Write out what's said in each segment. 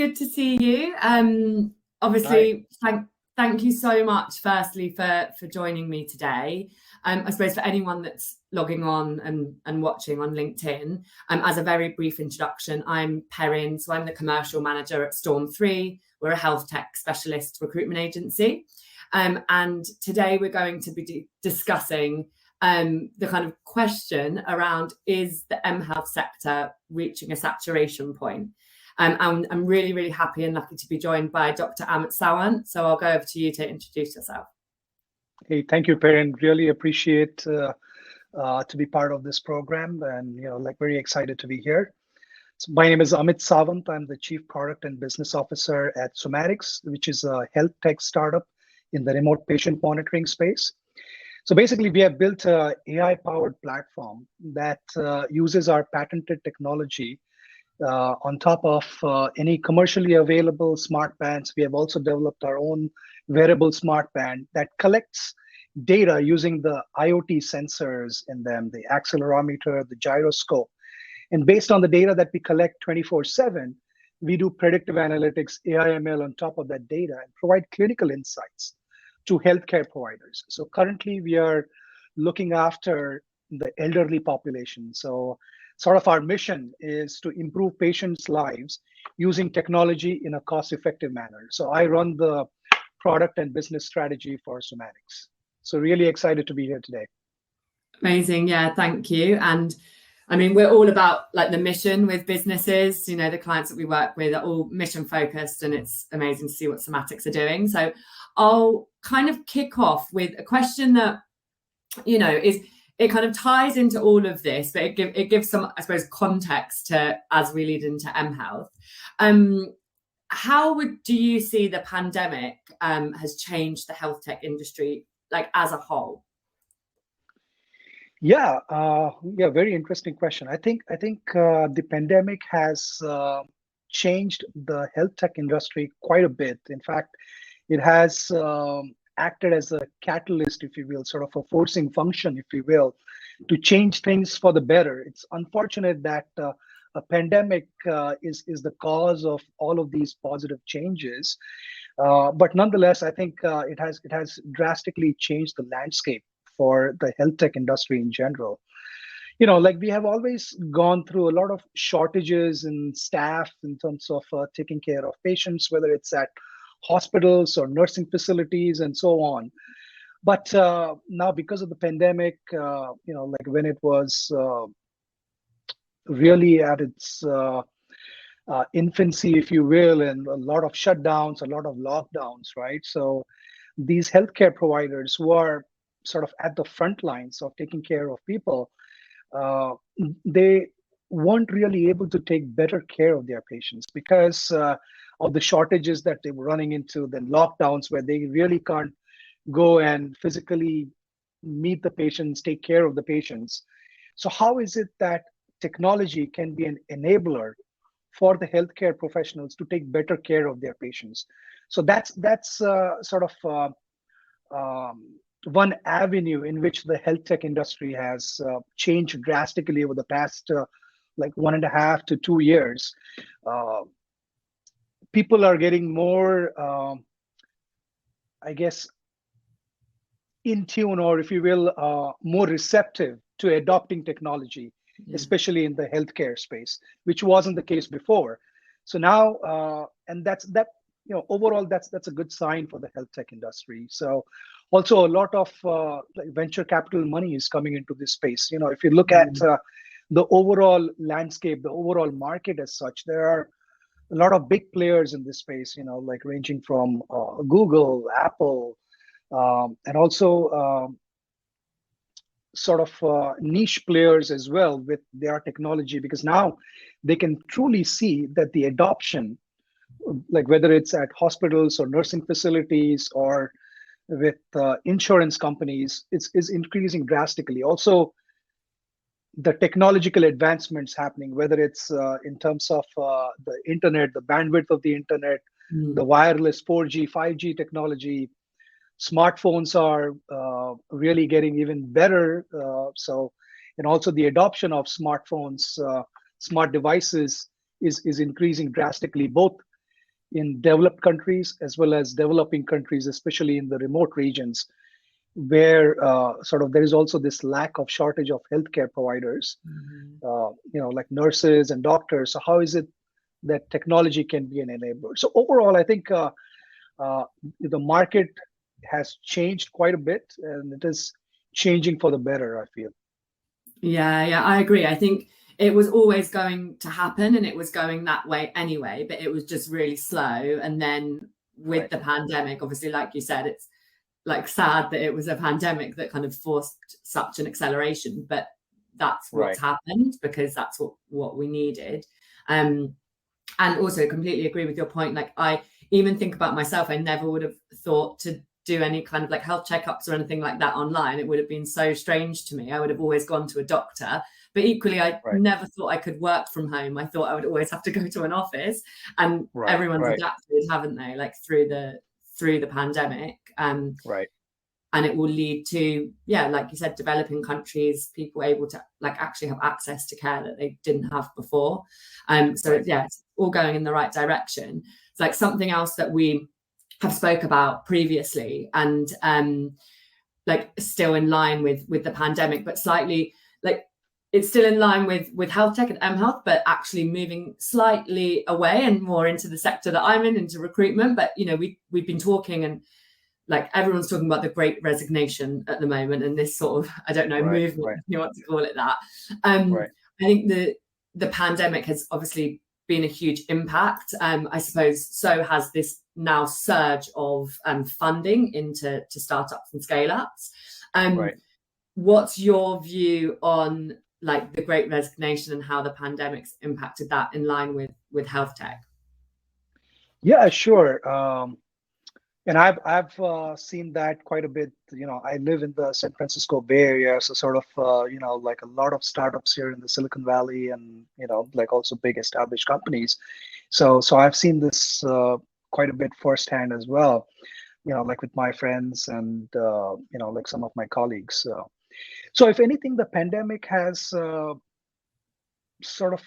good to see you. Obviously, thank you so much, firstly, for joining me today. I suppose for anyone that's logging on and watching on LinkedIn, as a very brief introduction, I'm Perrin, so I'm the commercial manager at Storm3. We're a HealthTech specialist recruitment agency. And today we're going to be discussing the kind of question around, is the Mhealth sector reaching a saturation point? I'm really, really happy and lucky to be joined by Dr. Amit Sawant. So I'll go over to you to introduce yourself. Hey, thank you, Perrin. Really appreciate to be part of this program, and very excited to be here. So my name is Amit Sawant. I'm the Chief Product and Business Officer at Somatics, which is a health tech startup in the remote patient monitoring space. So basically, we have built an AI-powered platform that uses our patented technology on top of any commercially available smart bands. We have also developed our own wearable smart band that collects data using the IoT sensors in them, the accelerometer, the gyroscope. And based on the data that we collect 24/7, we do predictive analytics, AI/ML on top of that data, and provide clinical insights to healthcare providers. So currently, we are looking after the elderly population. So sort of our mission is to improve patients' lives using technology in a cost-effective manner. So I run the product and business strategy for Somatics. So really excited to be here today. Amazing. Yeah, thank you. And I mean, we're all about like the mission with businesses. The clients that we work with are all mission focused, and it's amazing to see what Somatics are doing. So I'll kind of kick off with a question that, it kind of ties into all of this, but it gives some, I suppose, context to as we lead into Mhealth. How do you see the pandemic has changed the health tech industry, like as a whole? Yeah, very interesting question. I think the pandemic has changed the health tech industry quite a bit. In fact, it has acted as a catalyst, if you will, sort of a forcing function, if you will, to change things for the better. It's unfortunate that a pandemic is the cause of all of these positive changes, but nonetheless, I think it has drastically changed the landscape for the health tech industry in general. We have always gone through a lot of shortages in staff in terms of taking care of patients, whether it's at hospitals or nursing facilities and so on. But now, because of the pandemic, when it was really at its infancy, if you will, and a lot of shutdowns, a lot of lockdowns, right? So these healthcare providers who are sort of at the front lines of taking care of people, they weren't really able to take better care of their patients because of the shortages that they were running into, the lockdowns where they really can't go and physically meet the patients, take care of the patients. So how is it that technology can be an enabler for the healthcare professionals to take better care of their patients? So that's sort of one avenue in which the health tech industry has changed drastically over the past 1.5 to 2 years. People are getting more, I guess, in tune, or if you will, more receptive to adopting technology, especially in the healthcare space, which wasn't the case before. So now, and overall, that's a good sign for the health tech industry. So also a lot of venture capital money is coming into this space. If you look at the overall landscape, the overall market as such, there are a lot of big players in this space, ranging from Google, Apple, and also sort of niche players as well with their technology, because now they can truly see that the adoption, like whether it's at hospitals or nursing facilities or with insurance companies, is increasing drastically. Also, the technological advancements happening, whether it's in terms of the internet, the bandwidth of the internet, the wireless 4G, 5G technology, smartphones are really getting even better. And also the adoption of smartphones, smart devices is increasing drastically, both in developed countries as well as developing countries, especially in the remote regions, where sort of there is also this lack of shortage of healthcare providers, Mhm. like nurses and doctors. So how is it that technology can be an enabler? So overall, I think uh, the market has changed quite a bit, and it is changing for the better, I feel. Yeah, I agree. I think it was always going to happen and it was going that way anyway, but it was just really slow. And then with Right, the pandemic, obviously, like you said, it's like sad that it was a pandemic that kind of forced such an acceleration, but that's what's right, happened because that's what we needed. Um, and also completely agree with your point. Like I even think about myself, I never would have thought to do any kind of like health checkups or anything like that online. It would have been so strange to me. I would have always gone to a doctor. But equally, I right, never thought I could work from home. I thought I would always have to go to an office. And right, everyone's right, adapted, haven't they? Like through the pandemic. right, And it will lead to, yeah, like you said, developing countries, people able to like actually have access to care that they didn't have before. So right, it's all going in the right direction. It's like something else that we have spoke about previously, and like still in line with the pandemic, but slightly like it's still in line with HealthTech and Mhealth, but actually moving slightly away and more into the sector that I'm in, into recruitment. But we've been talking, and like everyone's talking about the great resignation at the moment, and this sort of, I don't know, right, movement, right, if you want to call it that. right, I think the pandemic has obviously been a huge impact. I suppose so has this now surge of funding into startups and scale ups. right. What's your view on like the great resignation and how the pandemic's impacted that in line with health tech? Yeah, sure. And I've seen that quite a bit. I live in the San Francisco Bay Area, so sort of like a lot of startups here in the Silicon Valley, and like also big established companies. So I've seen this quite a bit firsthand as well. Like with my friends and like some of my colleagues. So if anything, the pandemic has sort of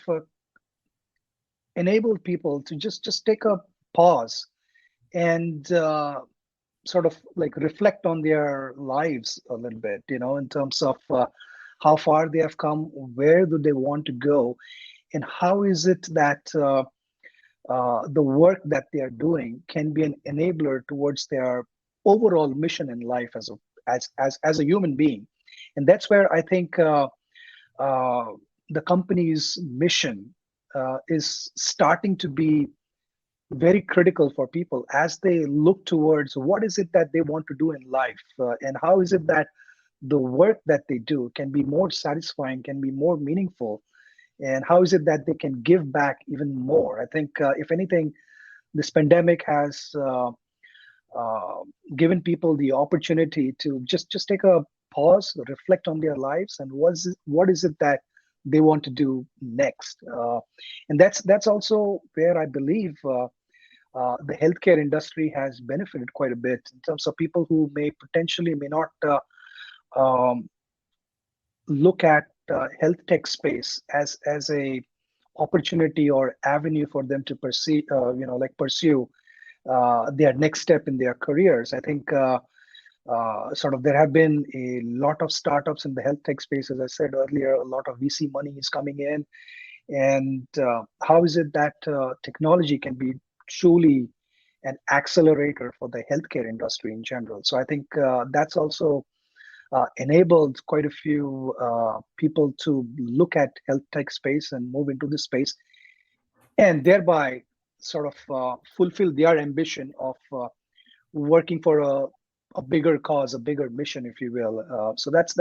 enabled people to just take a pause and sort of like reflect on their lives a little bit, in terms of how far they have come, where do they want to go, and how is it that the work that they are doing can be an enabler towards their overall mission in life as a human being. And that's where I think uh, the company's mission is starting to be very critical for people as they look towards what is it that they want to do in life, and how is it that the work that they do can be more satisfying, can be more meaningful, and how is it that they can give back even more. I think if anything, this pandemic has uh, given people the opportunity to just take a pause, reflect on their lives, and what is it that they want to do next. And that's also where I believe the healthcare industry has benefited quite a bit in terms of people who may not um, look at health tech space as a opportunity or avenue for them to pursue their next step in their careers. I think sort of there have been a lot of startups in the health tech space. As I said earlier, a lot of VC money is coming in, and how is it that technology can be truly an accelerator for the healthcare industry in general. So I think that's also enabled quite a few people to look at health tech space and move into this space, and thereby sort of fulfill their ambition of working for a bigger cause, a bigger mission, if you will. So that's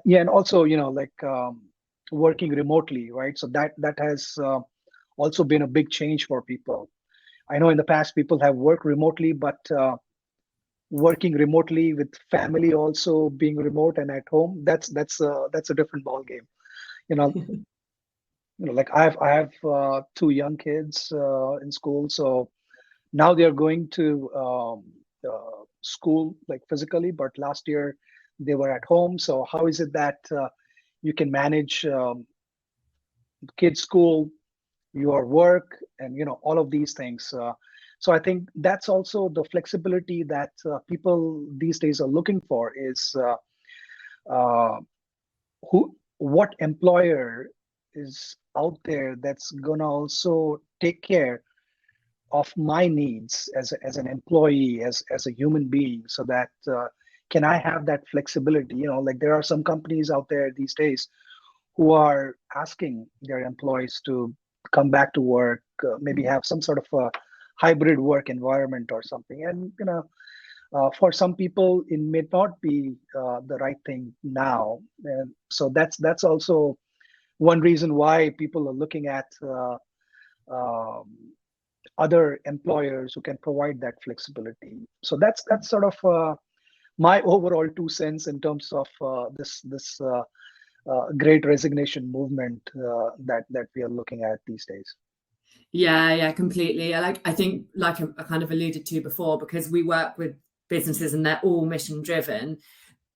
yeah, and also like working remotely, right? So that has also been a big change for people. I know in the past people have worked remotely, but working remotely with family also being remote and at home, that's a different ball game. You know, like I have two young kids in school, so now they are going to school like physically, but last year they were at home. So how is it that you can manage kids' school your work, and all of these things. So I think that's also the flexibility that people these days are looking for is uh, what employer is out there that's gonna also take care of my needs as an employee, as a human being, so that can I have that flexibility? Like there are some companies out there these days who are asking their employees to come back to work, maybe have some sort of a hybrid work environment or something. And for some people, it may not be the right thing now, and so that's also one reason why people are looking at um, other employers who can provide that flexibility. So that's sort of my overall 2 cents in terms of this great resignation movement that we are looking at these days. Yeah, completely. I think, like I kind of alluded to before, because we work with businesses and they're all mission driven,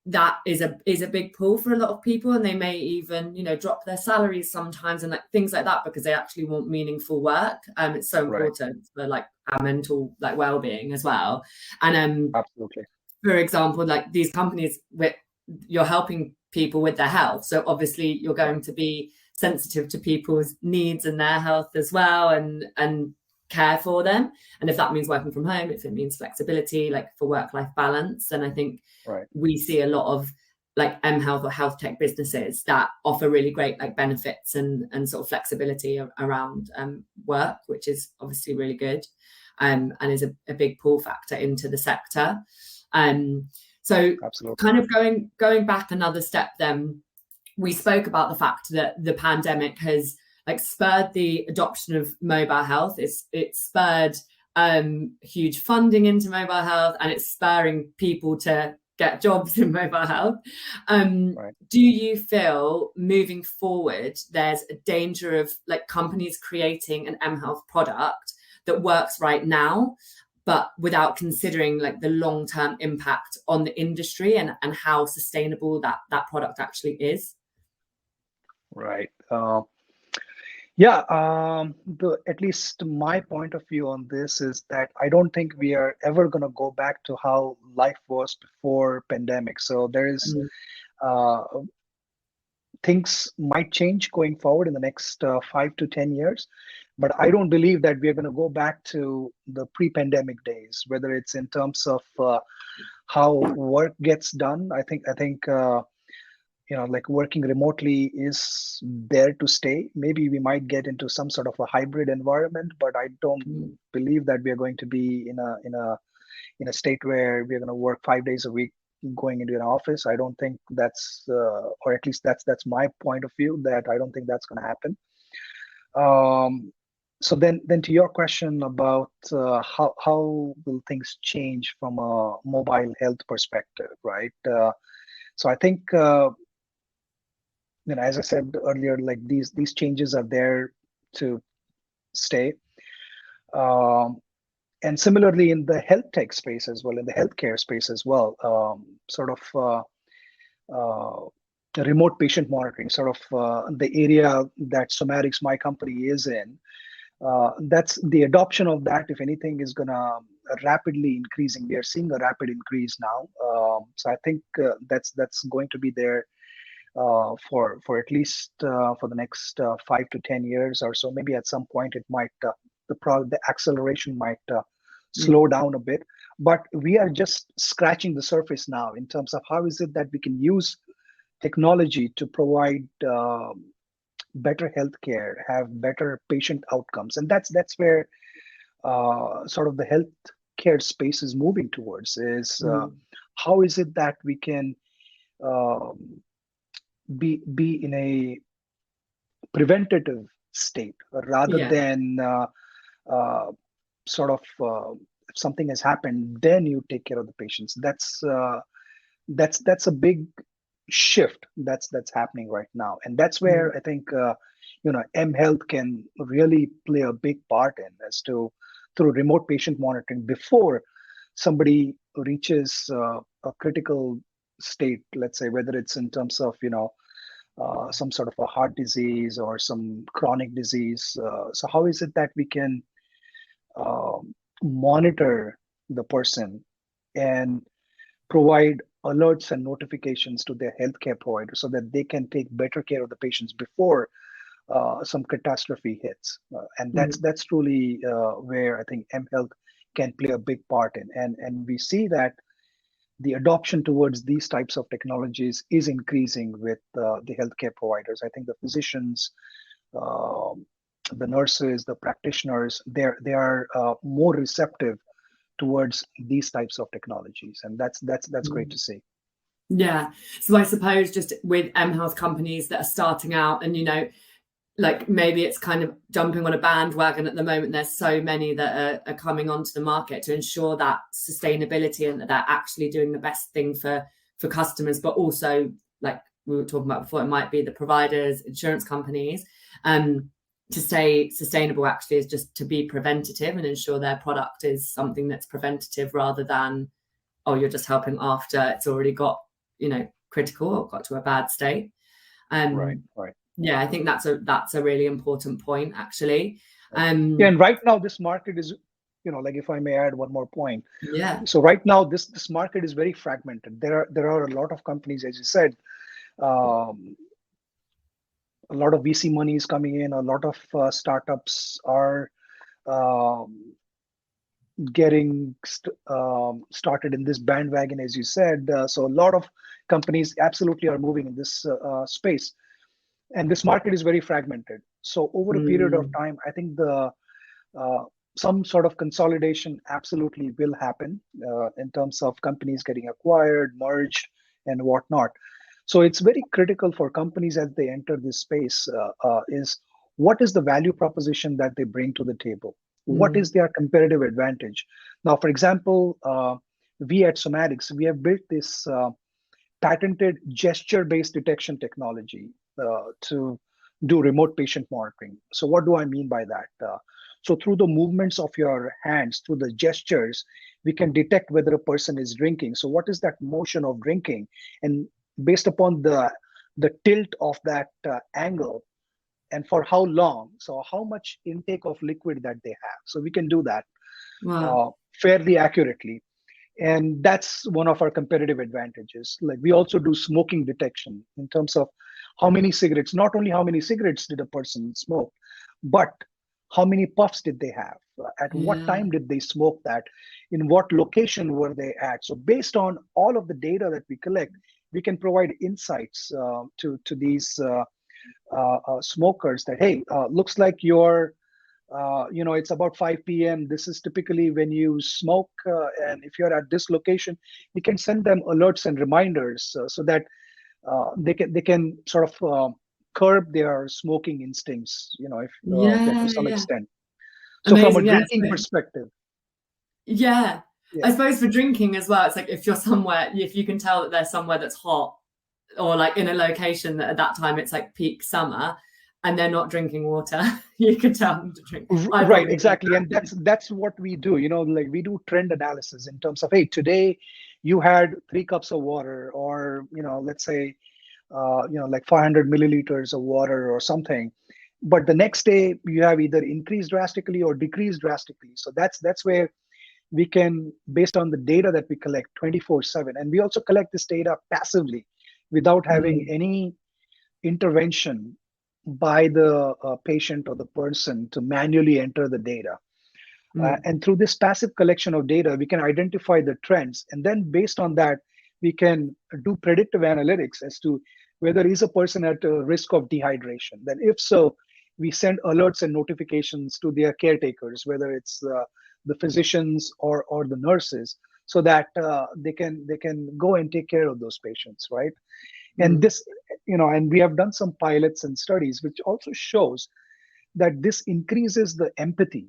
that is a big pull for a lot of people, and they may even drop their salaries sometimes and like things like that, because they actually want meaningful work. It's so Right. important for like our mental like well-being as well. And Absolutely. for example, like these companies, you're helping people with their health, so obviously you're going Right. to be sensitive to people's needs and their health as well, and care for them. And if that means working from home, if it means flexibility like for work-life balance, then I think Right. we see a lot of like Mhealth or health tech businesses that offer really great like benefits and sort of flexibility around work, which is obviously really good, and is a big pull factor into the sector. So Absolutely. kind of going back another step, then we spoke about the fact that the pandemic has like spurred the adoption of mobile health. It's spurred huge funding into mobile health, and it's spurring people to get jobs in mobile health. Right. Do you feel moving forward there's a danger of like companies creating an mHealth product that works right now, but without considering like the long-term impact on the industry and how sustainable that product actually is? Right. Yeah. At least my point of view on this is that I don't think we are ever going to go back to how life was before pandemic. So there is uh, things might change going forward in the next 5 to 10 years, but I don't believe that we are going to go back to the pre-pandemic days, whether it's in terms of how work gets done. I think like working remotely is there to stay. Maybe we might get into some sort of a hybrid environment, but I don't believe that we are going to be in a state where we're going to work 5 days a week going into an office. I don't think that's or at least that's my point of view, that I don't think that's going to happen. So then to your question about how will things change from a mobile health perspective, right? So I think as I said earlier, like these changes are there to stay. Um, and similarly in the health tech space as well, in the healthcare space as well, sort of uh, remote patient monitoring, sort of the area that Somatics, my company, is in. That's the adoption of that, if anything, is gonna rapidly increasing. We are seeing a rapid increase now. So I think that's going to be there for at least for the next 5 to 10 years or so. Maybe at some point it might the acceleration might slow down a bit, but we are just scratching the surface now in terms of how is it that we can use technology to provide better healthcare, have better patient outcomes, and that's where sort of the healthcare space is moving towards. Is how is it that we can um, be in a preventative state rather Yeah, than uh, sort of if something has happened, then you take care of the patients. That's a big shift that's happening right now, and that's where I think mHealth can really play a big part in, as to through remote patient monitoring before somebody reaches a critical state. Let's say whether it's in terms of some sort of a heart disease or some chronic disease. So how is it that we can monitor the person and provide alerts and notifications to their healthcare provider so that they can take better care of the patients before some catastrophe hits? And Mm. that's truly where I think mHealth can play a big part in. And we see that the adoption towards these types of technologies is increasing with the healthcare providers. I think the physicians, um the nurses, the practitioners, they are more receptive towards these types of technologies, and that's great Mm. to see. Yeah. So I suppose just with mHealth companies that are starting out and, like maybe it's kind of jumping on a bandwagon at the moment. There's so many that are coming onto the market to ensure that sustainability and that they're actually doing the best thing for customers, but also, like we were talking about before, it might be the providers, insurance companies. To stay sustainable actually is just to be preventative and ensure their product is something that's preventative rather than, oh, you're just helping after it's already got, critical or got to a bad state. Right, Um, right. yeah, I think that's a really important point, actually. Yeah, and right now this market is, like if I may add one more point. Yeah. So right now this market is very fragmented. There are a lot of companies, as you said. Um, a lot of VC money is coming in. A lot of startups are um, getting started in this bandwagon, as you said. So a lot of companies absolutely are moving in this space, and this market is very fragmented. So over a period of Mm. time, I think the uh, some sort of consolidation absolutely will happen in terms of companies getting acquired, merged, and whatnot. So it's very critical for companies as they enter this space is what is the value proposition that they bring to the table? What Mm. is their competitive advantage? Now, for example, we at Somatics, we have built this patented gesture-based detection technology to do remote patient monitoring. So what do I mean by that? So through the movements of your hands, through the gestures, we can detect whether a person is drinking. So what is that motion of drinking? And based upon the tilt of that angle, and for how long, so how much intake of liquid that they have. So we can do that Wow. uh, fairly accurately, and that's one of our competitive advantages. Like we also do smoking detection in terms of how many cigarettes, not only how many cigarettes did a person smoke, but how many puffs did they have, at what Yeah. time did they smoke that, in what location were they at. So based on all of the data that we collect, we can provide insights to these smokers that, hey, looks like you're it's about 5 p.m. This is typically when you smoke, and if you're at this location, we can send them alerts and reminders so that they can sort of curb their smoking instincts, if to Yeah. some Yeah. extent. So from a Amazing. Yeah. drinking perspective, Yeah. yeah, I suppose for drinking as well, it's like if you're somewhere, if you can tell that there's somewhere that's hot or like in a location that at that time it's like peak summer and they're not drinking water, you can tell them to drink. I right, probably do exactly, and that's what we do. Like we do trend analysis in terms of, hey, today you had 3 cups of water, or let's say like 500 milliliters of water or something. But the next day you have either increased drastically or decreased drastically. So that's where we can, based on the data that we collect 24/7, and we also collect this data passively without having that. any intervention by the patient or the person to manually enter the data. Mm. And through this passive collection of data, we can identify the trends. And then based on that, we can do predictive analytics as to whether is a person at a risk of dehydration. Then if so, we send alerts and notifications to their caretakers, whether it's the physicians or the nurses, so that they can go and take care of those patients, right? And Mm. and we have done some pilots and studies which also shows that this increases the empathy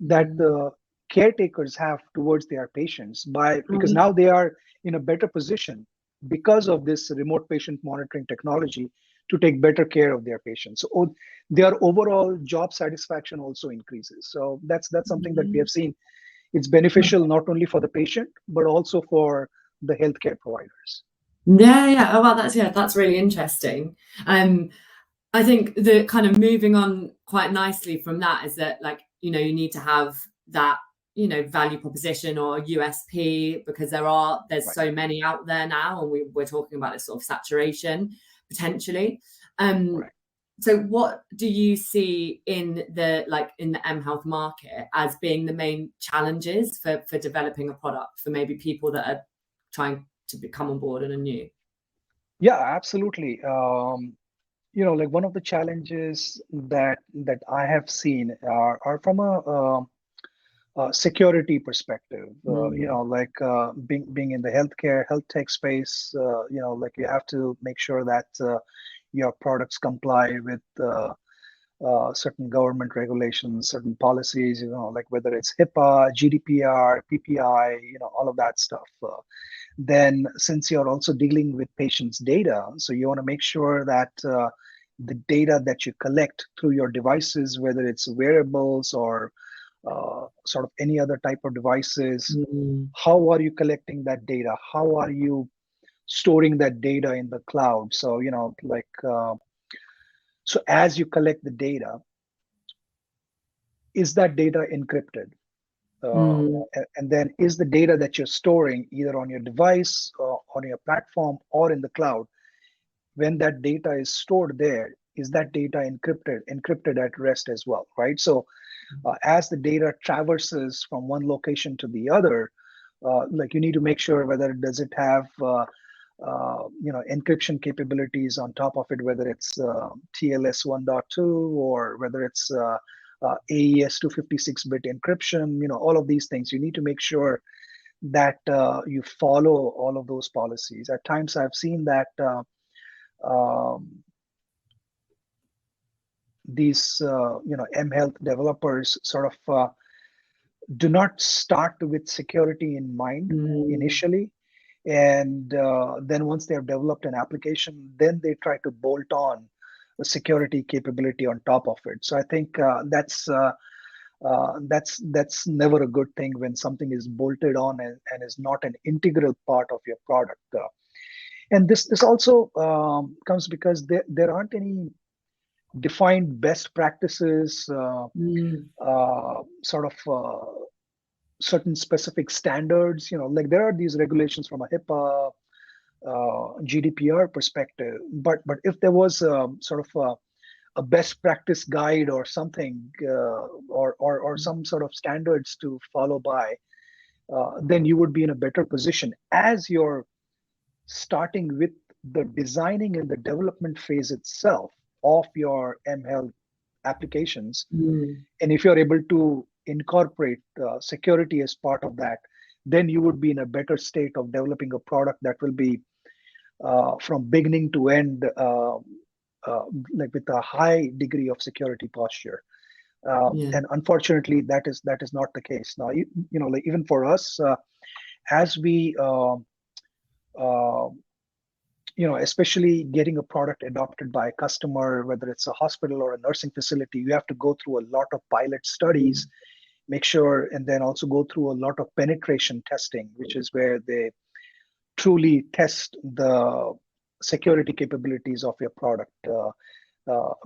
that Mm. the caretakers have towards their patients, by because Mm. now they are in a better position because of this remote patient monitoring technology to take better care of their patients. So their overall job satisfaction also increases. So that's something that we have seen. It's beneficial not only for the patient but also for the healthcare providers. Yeah. Oh, well, that's really interesting. I think the kind of moving on quite nicely from that is that, like, you know, you need to have that, you know, value proposition or USP, because there's Right. so many out there now, and we're talking about this sort of saturation potentially. Um, Right. so what do you see in the mHealth market as being the main challenges for developing a product for maybe people that are trying to come on board and are new? Yeah, absolutely. Like one of the challenges that I have seen are from a security perspective. Mm, Being in the healthcare health tech space. Like you have to make sure that your products comply with certain government regulations, certain policies. Like whether it's HIPAA, GDPR, PPI. All of that stuff. Then since you're also dealing with patients' data, so you want to make sure that the data that you collect through your devices, whether it's wearables or sort of any other type of devices, mm, how are you collecting that data? How are you storing that data in the cloud? So, so as you collect the data, is that data encrypted? Uh, mm, and then is the data that you're storing either on your device, on your platform, or in the cloud, when that data is stored there, is that data encrypted at rest as well, right? So as the data traverses from one location to the other, like you need to make sure whether does it have encryption capabilities on top of it, whether it's TLS 1.2 or whether it's AES 256-bit encryption. All of these things you need to make sure that you follow all of those policies. At times, I've seen that these mHealth developers sort of do not start with security in mind mm. initially, and then once they have developed an application, then they try to bolt on a security capability on top of it. So I think that's never a good thing when something is bolted on and is not an integral part of your product. And this also comes because there aren't any defined best practices, Mm, sort of certain specific standards. Like there are these regulations from a HIPAA, GDPR perspective, but if there was sort of a best practice guide or something, or some sort of standards to follow by, then you would be in a better position as you're starting with the designing and the development phase itself of your mHealth applications. mm, And if you're able to incorporate security as part of that, then you would be in a better state of developing a product that will be from beginning to end, like with a high degree of security posture. yeah. And unfortunately, that is not the case now. Like even for us, as we uh, especially getting a product adopted by a customer, whether it's a hospital or a nursing facility, you have to go through a lot of pilot studies, Mm, make sure, and then also go through a lot of penetration testing, which is where they truly test the security capabilities of your product,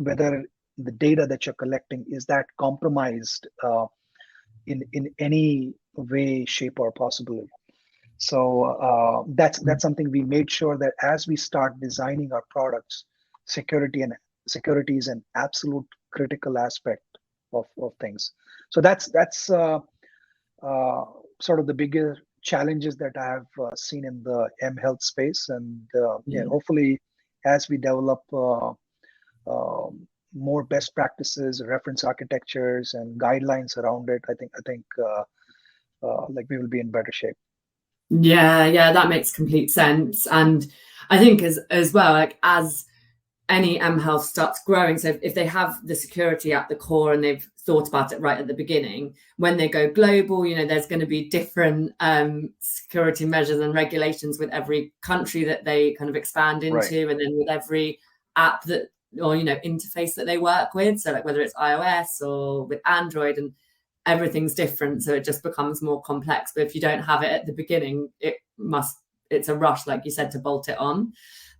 whether the data that you're collecting is that compromised in any way, shape, or possible. So that's something we made sure that as we start designing our products, security is an absolute critical aspect of things. So that's uh, sort of the bigger challenges that I have seen in the mHealth space, and yeah, yeah. hopefully as we develop more best practices, reference architectures, and guidelines around it, I think like we will be in better shape. Yeah, that makes complete sense. And I think as well, like as any mHealth starts growing, so if they have the security at the core and they've thought about it right at the beginning, when they go global, you know, there's going to be different security measures and regulations with every country that they kind of expand Right. into, and then with every app that, or you know, interface that they work with. So like whether it's iOS or with Android, and everything's different, so it just becomes more complex. But if you don't have it at the beginning, it must it's a rush, like you said, to bolt it on.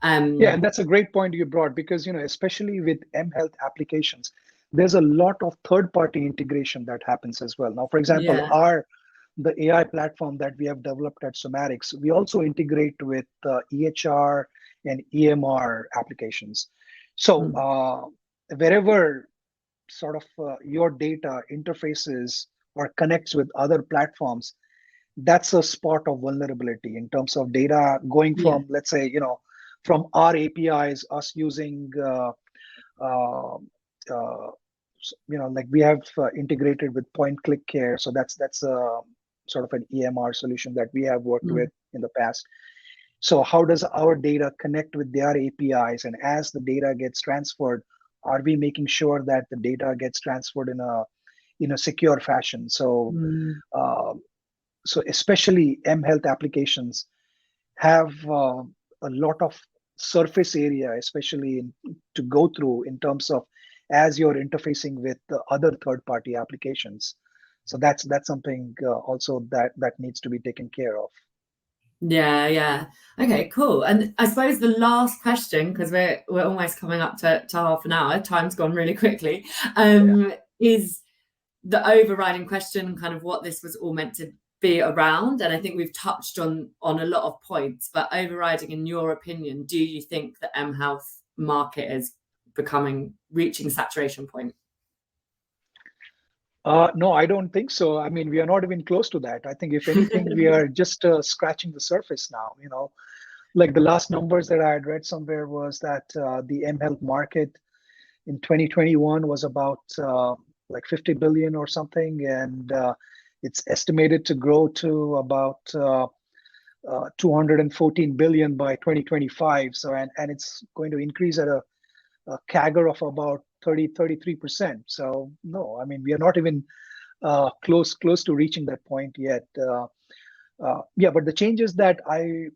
Yeah, and that's a great point you brought, because especially with mHealth applications, there's a lot of third-party integration that happens as well. Now, for example, Yeah. the AI platform that we have developed at Somatics, we also integrate with EHR and EMR applications. So wherever sort of your data interfaces or connects with other platforms, that's a spot of vulnerability in terms of data going Yeah. from, let's say, from our APIs, us using, uh, uh, like we have integrated with Point Click Care. So that's a sort of an EMR solution that we have worked with in the past. So how does our data connect with their APIs? And as the data gets transferred, are we making sure that the data gets transferred in a secure fashion? So uh, so especially mHealth applications have a lot of surface area, especially to go through in terms of as you're interfacing with the other third-party applications. So that's something also that needs to be taken care of. Yeah. Okay, cool. And I suppose the last question, because we're almost coming up to half an hour, time's gone really quickly, Yeah. is the overriding question, kind of what this was all meant to be around. And I think we've touched on a lot of points, but overriding, in your opinion, do you think the mHealth market is reaching saturation point? No, I don't think so. I mean, we are not even close to that. I think if anything, we are just scratching the surface now. Like the last numbers that I had read somewhere was that the mHealth market in 2021 was about like 50 billion or something, and it's estimated to grow to about 214 billion by 2025. So and it's going to increase at a CAGR of about 33%. So no, I mean, we are not even close to reaching that point yet. Yeah, but the changes that I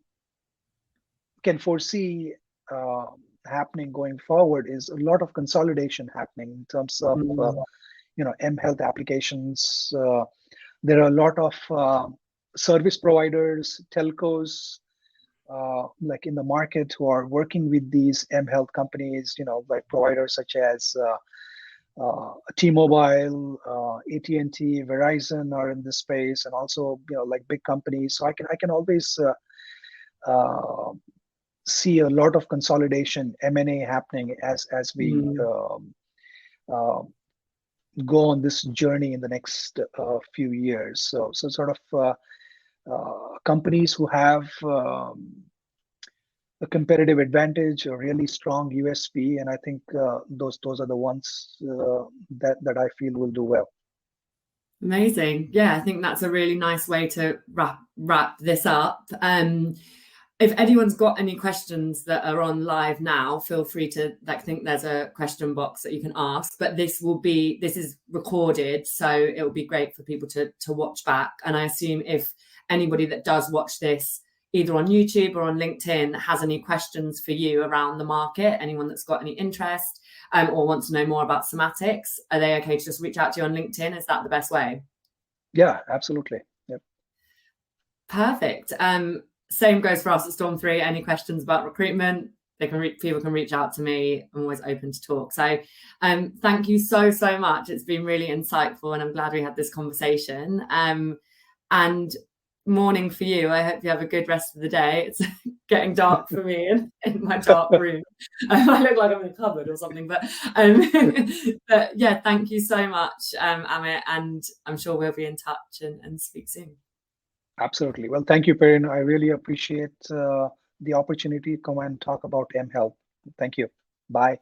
can foresee uh, happening going forward is a lot of consolidation happening in terms of mHealth applications. There are a lot of service providers, telcos, like in the market, who are working with these mHealth companies. Like providers such as T-Mobile, AT&T, Verizon are in this space, and also like big companies. So I can always see a lot of consolidation, M&A happening as we uh, go on this journey in the next few years. So sort of companies who have a competitive advantage, a really strong USP, and I think those are the ones that I feel will do well. Amazing. Yeah, I think that's a really nice way to wrap this up. If anyone's got any questions that are on live now, feel free to, I think there's a question box that you can ask, but this is recorded, so it will be great for people to watch back. And I assume if anybody that does watch this, either on YouTube or on LinkedIn, has any questions for you around the market, anyone that's got any interest or wants to know more about Somatics, are they okay to just reach out to you on LinkedIn? Is that the best way? Yeah, absolutely. Yep. Perfect. Same goes for us at Storm 3. Any questions about recruitment, people can reach out to me. I'm always open to talk. So thank you so much. It's been really insightful, and I'm glad we had this conversation. And morning for you. I hope you have a good rest of the day. It's getting dark for me in my dark room. I look like I'm in a cupboard or something, but yeah, thank you so much, Amit, and I'm sure we'll be in touch and speak soon. Absolutely. Well, thank you, Perrin. I really appreciate the opportunity to come and talk about mHealth. Thank you. Bye.